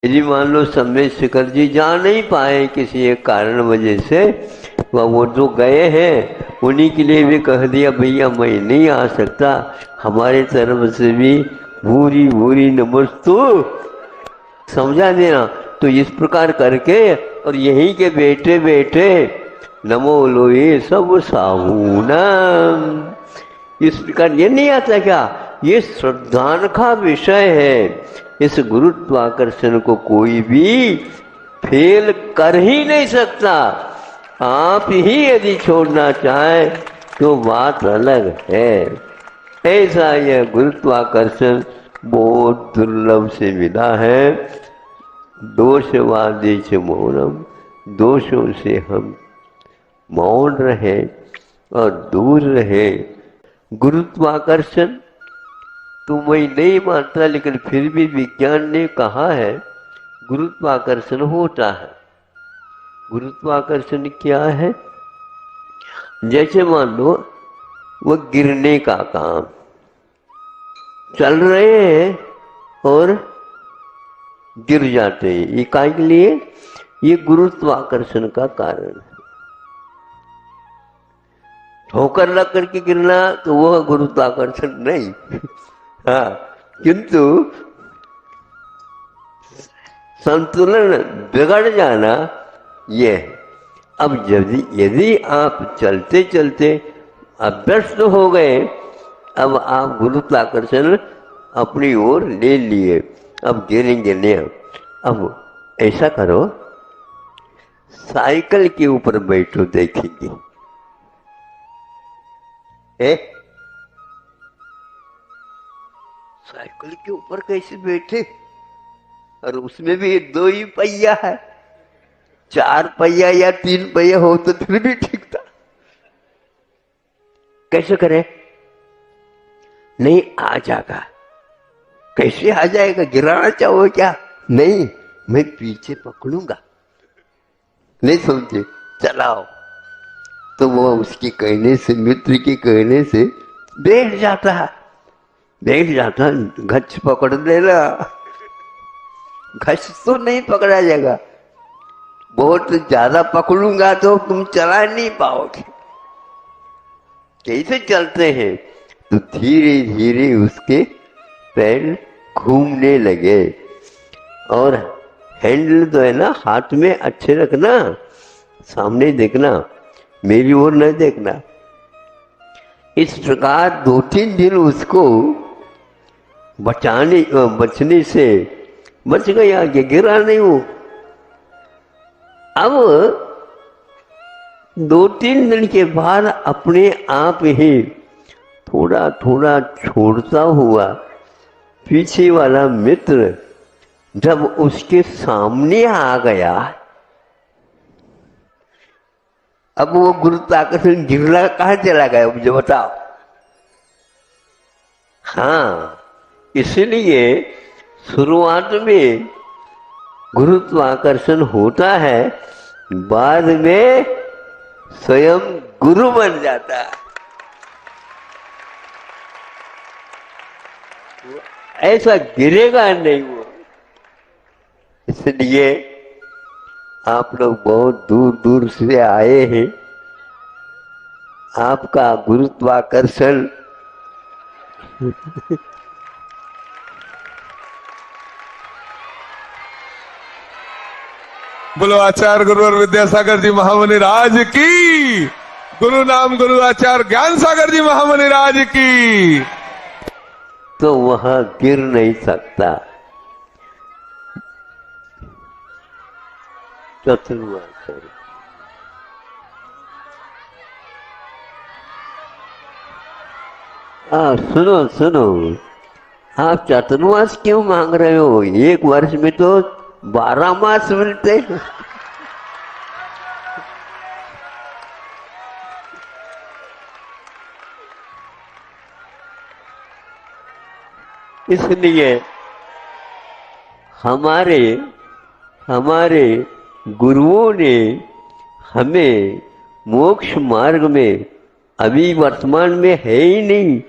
यदि मान लो समय शिखर जी जा नहीं पाए किसी एक कारण वजह से, वो जो गए हैं उन्हीं के लिए भी कह दिया भैया मैं नहीं आ सकता, हमारे तरफ से भी भूरी भूरी नमस्तु समझा देना। तो इस प्रकार करके और यहीं के बैठे बैठे नमो लोए सब साहूना, इस प्रकार ये नहीं आता क्या, ये श्रद्धान का विषय है। इस गुरुत्वाकर्षण को कोई भी फेल कर ही नहीं सकता। आप ही यदि छोड़ना चाहे तो बात अलग है। ऐसा यह गुरुत्वाकर्षण बहुत दुर्लभ से मिला है। दोषवादी से मौनम, दोषों से हम मौन रहे और दूर रहे। गुरुत्वाकर्षण तो मैं नहीं मानता, लेकिन फिर भी विज्ञान ने कहा है गुरुत्वाकर्षण होता है। गुरुत्वाकर्षण क्या है? जैसे मान लो वो गिरने का काम, चल रहे हैं और गिर जाते हैं, ये काय के लिए? ये गुरुत्वाकर्षण का कारण है। ठोकर लग करके गिरना तो वह गुरुत्वाकर्षण नहीं हाँ, किंतु संतुलन बिगड़ जाना ये है। अब यदि आप चलते चलते अभ्यस्त हो गए, अब आप गुरुत्वाकर्षण अपनी ओर ले लिए, अब गिरेंगे नहीं। अब ऐसा करो, साइकिल के ऊपर बैठो, देखेंगे साइकिल के ऊपर कैसे बैठे, और उसमें भी 2 ही पहिया है। 4 पहिया या 3 पहिया हो तो फिर भी ठीक था। कैसे करें? नहीं आ जाएगा। कैसे आ जाएगा? गिराना चाहो क्या? नहीं, मैं पीछे पकड़ूंगा। नहीं समझे? चलाओ। तो वो उसके कहने से, मित्र के कहने से बैठ जाता है। घच पकड़ देना। घच तो नहीं पकड़ा जाएगा, बहुत ज्यादा पकड़ूंगा तो तुम चला नहीं पाओगे। कैसे चलते हैं? तो धीरे धीरे उसके पैर घूमने लगे। और हैंडल तो है ना, हाथ में अच्छे रखना, सामने देखना, मेरी ओर न देखना। इस प्रकार 2-3 दिन उसको बचने से बच गया, कि गिरा नहीं वो। अब 2-3 दिन के बाद अपने आप ही थोड़ा थोड़ा छोड़ता हुआ पीछे वाला मित्र जब उसके सामने आ गया, अब वो गुरुत्वाकर्षण गिरना कहाँ चला गया मुझे बताओ। हाँ, इसलिए शुरुआत में गुरुत्वाकर्षण होता है, बाद में स्वयं गुरु बन जाता है। ऐसा गिरेगा नहीं वो। इसलिए आप लोग बहुत दूर दूर से आए हैं। आपका गुरुत्वाकर्षण बोलो आचार्य गुरुवर विद्यासागर जी महामुनि राज की, गुरु नाम गुरु आचार्य ज्ञान सागर जी महामुनि राज की। तो वहां गिर नहीं सकता। चतुर्वाचर सुनो सुनो, आप चतुर्मास क्यों मांग रहे हो? 1 वर्ष में तो 12 मास मिलते हैं। इसलिए हमारे गुरुओं ने हमें मोक्ष मार्ग में, अभी वर्तमान में है ही नहीं,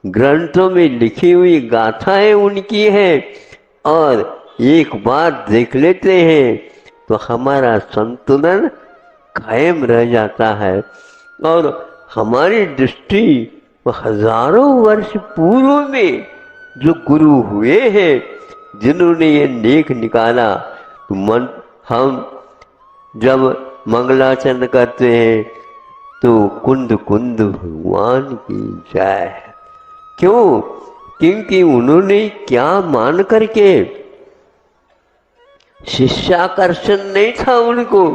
ग्रंथों में लिखी हुई गाथाएं उनकी हैं, और एक बार देख लेते हैं तो हमारा संतुलन कायम रह जाता है और हमारी दृष्टि हजारों वर्ष पूर्व में जो गुरु हुए हैं जिन्होंने ये लेख निकाला तो मन हम जब मंगलाचरण करते हैं तो कुंद कुंद भगवान की जय। क्यों? क्योंकि उन्होंने क्या मान करके, शिष्याकर्षण नहीं था उनको,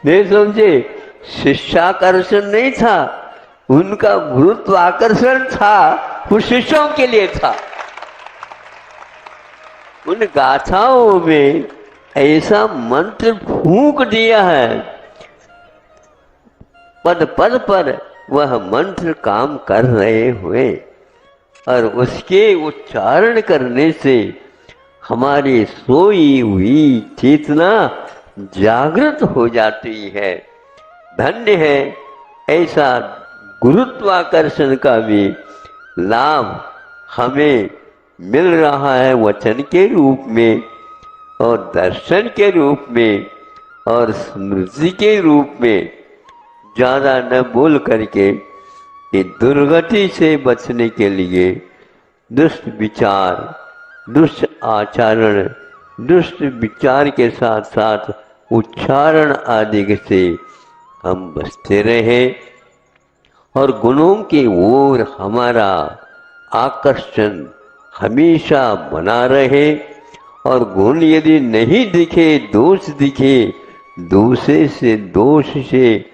नहीं समझे, शिष्याकर्षण नहीं था, उनका गुरुत्वाकर्षण था, वो शिष्यों के लिए था। उन गाथाओं में ऐसा मंत्र फूंक दिया है, पद पद पर वह मंत्र काम कर रहे हुए और उसके उच्चारण करने से हमारी सोई हुई चेतना जागृत हो जाती है। धन्य है ऐसा गुरुत्वाकर्षण का भी लाभ हमें मिल रहा है वचन के रूप में और दर्शन के रूप में और स्मृति के रूप में। ज़्यादा न बोल करके कि दुर्गति से बचने के लिए दुष्ट विचार, दुष्ट आचरण, दुष्ट विचार के साथ साथ उच्चारण आदि से हम बचते रहें और गुणों की ओर हमारा आकर्षण हमेशा बना रहे और गुण यदि नहीं दिखे, दोष दिखे, दोष से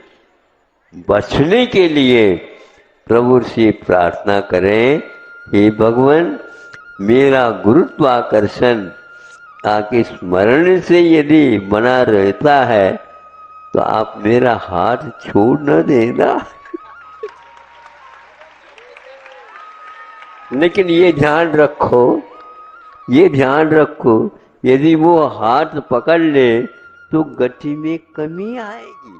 बचने के लिए प्रभु से प्रार्थना करें, हे भगवान मेरा गुरुत्वाकर्षण आपके स्मरण से यदि बना रहता है तो आप मेरा हाथ छोड़ न देना। लेकिन ये ध्यान रखो, यदि वो हाथ पकड़ ले तो गति में कमी आएगी।